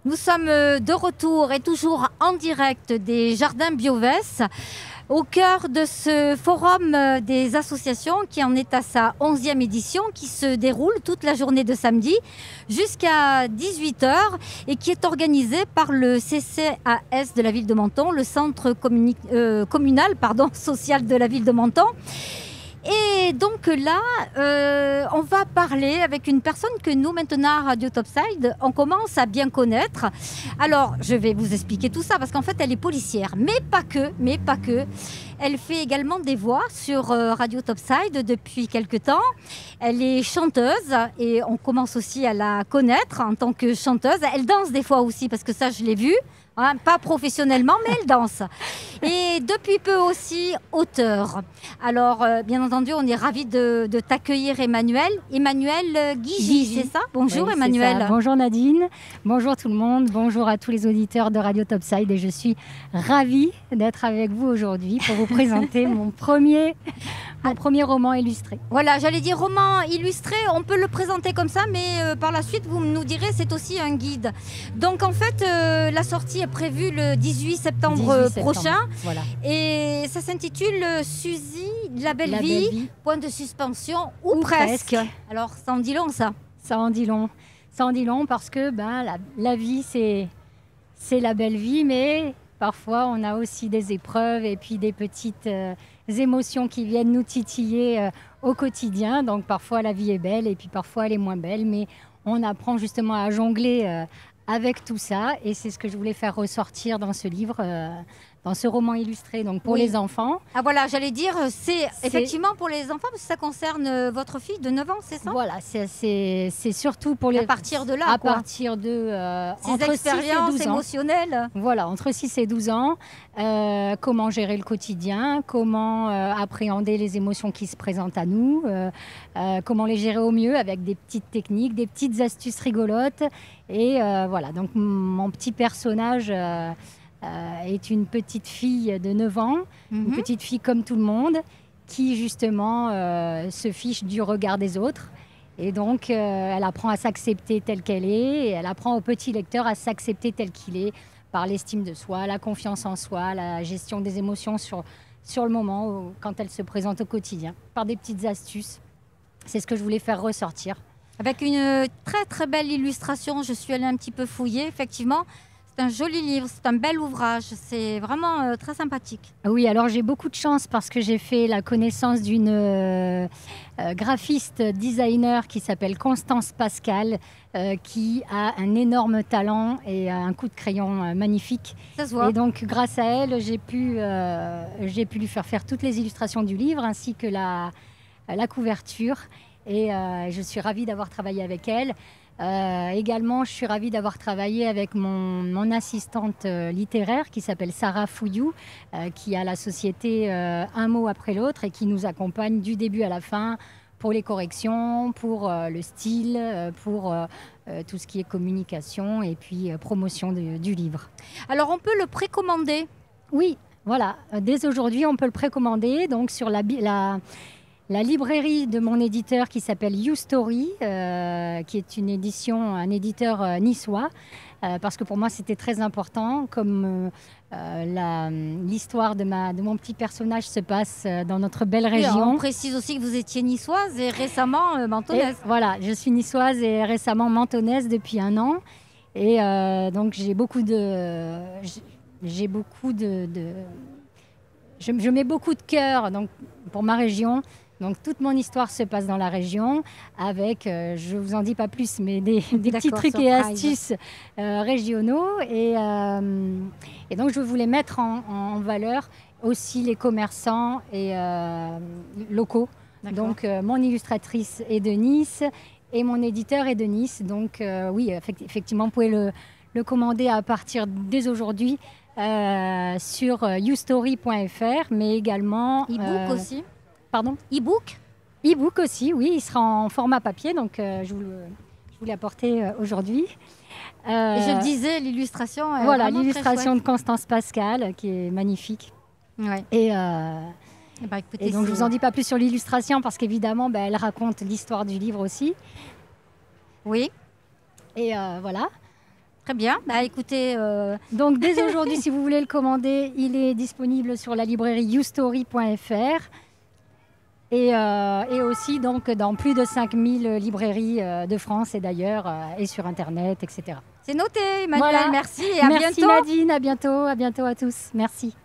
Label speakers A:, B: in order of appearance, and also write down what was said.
A: Nous sommes de retour et toujours en direct des Jardins Biovès, au cœur de ce forum des associations qui en est à sa 11e édition, qui se déroule toute la journée de samedi jusqu'à 18 h et qui est organisé par le CCAS de la ville de Menton, le centre communal social de la ville de Menton. Et donc là, on va parler avec une personne que nous, maintenant à Radio Topside, on commence à bien connaître. Alors, je vais vous expliquer tout ça parce qu'en fait, elle est policière, mais pas que. Elle fait également des voix sur Radio Topside depuis quelque temps. Elle est chanteuse et on commence aussi à la connaître en tant que chanteuse. Elle danse des fois aussi parce que ça, je l'ai vu. Hein, pas professionnellement, mais elle danse. Et depuis peu aussi, auteur. Alors, bien entendu, on est ravis de t'accueillir, Emmanuel. Emmanuel Guigy, c'est ça? Bonjour, oui, Emmanuel.
B: Ça. Bonjour Nadine, bonjour tout le monde, bonjour à tous les auditeurs de Radio Topside. Et je suis ravie d'être avec vous aujourd'hui pour vous présenter mon premier roman illustré.
A: Voilà, j'allais dire roman illustré, on peut le présenter comme ça, mais par la suite, vous nous direz, c'est aussi un guide. Donc, en fait, la sortie est prévue le 18 septembre prochain. Voilà. Et ça s'intitule Suzy, la belle vie, point de suspension ou presque. Alors, ça en dit long, ça?
B: Ça en dit long. Ça en dit long parce que la vie, c'est la belle vie, mais parfois, on a aussi des épreuves et puis des petites émotions qui viennent nous titiller au quotidien. Donc, parfois, la vie est belle et puis parfois, elle est moins belle. Mais on apprend justement à jongler avec tout ça. Et c'est ce que je voulais faire ressortir dans ce livre, dans ce roman illustré, donc pour les enfants.
A: Ah voilà, j'allais dire, c'est effectivement pour les enfants, parce que ça concerne votre fille de 9 ans, c'est ça?
B: Voilà, c'est surtout pour les...
A: À partir de là,
B: à partir de...
A: ces expériences émotionnelles.
B: Voilà, entre 6 et 12 ans. Comment gérer le quotidien, comment appréhender les émotions qui se présentent à nous, comment les gérer au mieux avec des petites techniques, des petites astuces rigolotes. Et voilà, donc mon petit personnage... est une petite fille de 9 ans, une petite fille comme tout le monde, qui justement se fiche du regard des autres. Et donc, elle apprend à s'accepter telle qu'elle est, et elle apprend au petit lecteur à s'accepter tel qu'il est, par l'estime de soi, la confiance en soi, la gestion des émotions sur le moment, quand elle se présente au quotidien, par des petites astuces. C'est ce que je voulais faire ressortir.
A: Avec une très très belle illustration, je suis allée un petit peu fouiller, effectivement. C'est un joli livre, c'est un bel ouvrage, c'est vraiment très sympathique.
B: Oui, alors j'ai beaucoup de chance parce que j'ai fait la connaissance d'une graphiste designer qui s'appelle Constance Pascal, qui a un énorme talent et un coup de crayon magnifique.
A: Ça se voit.
B: Et donc grâce à elle, j'ai pu lui faire toutes les illustrations du livre ainsi que la couverture. Et je suis ravie d'avoir travaillé avec elle. Également, je suis ravie d'avoir travaillé avec mon assistante littéraire qui s'appelle Sarah Fouillou, qui a la société Un mot après l'autre et qui nous accompagne du début à la fin pour les corrections, pour le style, pour tout ce qui est communication et puis promotion du livre.
A: Alors, on peut le précommander?
B: Oui, voilà. Dès aujourd'hui, on peut le précommander donc sur la librairie de mon éditeur qui s'appelle YouStory, qui est un éditeur niçois, parce que pour moi c'était très important, comme l'histoire de mon petit personnage se passe dans notre belle région.
A: Oui, on précise aussi que vous étiez niçoise et récemment mentonnaise.
B: Voilà, je suis niçoise et récemment mentonnaise depuis 1 an. Et donc je mets beaucoup de cœur donc, pour ma région. Donc toute mon histoire se passe dans la région avec, je ne vous en dis pas plus, mais des petits trucs et astuces régionaux. Et donc je voulais mettre en valeur aussi les commerçants et locaux. Donc mon illustratrice est de Nice et mon éditeur est de Nice. Donc oui, effectivement, vous pouvez le commander à partir dès aujourd'hui sur youstory.fr, mais également...
A: E-book aussi.
B: Pardon?
A: E-book?
B: E-book aussi, oui, il sera en format papier, donc je vous l'ai apporté aujourd'hui.
A: Et je le disais, l'illustration est
B: voilà, l'illustration de Constance Pascal, qui est magnifique.
A: Ouais.
B: Et
A: écoutez,
B: donc je ne vous en dis pas plus sur l'illustration, parce qu'évidemment, elle raconte l'histoire du livre aussi.
A: Oui.
B: Et voilà.
A: Très bien. Bah, écoutez,
B: Donc dès aujourd'hui, si vous voulez le commander, il est disponible sur la librairie youstory.fr et aussi donc dans plus de 5000 librairies de France et d'ailleurs et sur Internet, etc.
A: c'est noté, Emmanuel.
B: Voilà.
A: Merci et à
B: Merci
A: bientôt.
B: Nadine, à bientôt à tous. Merci.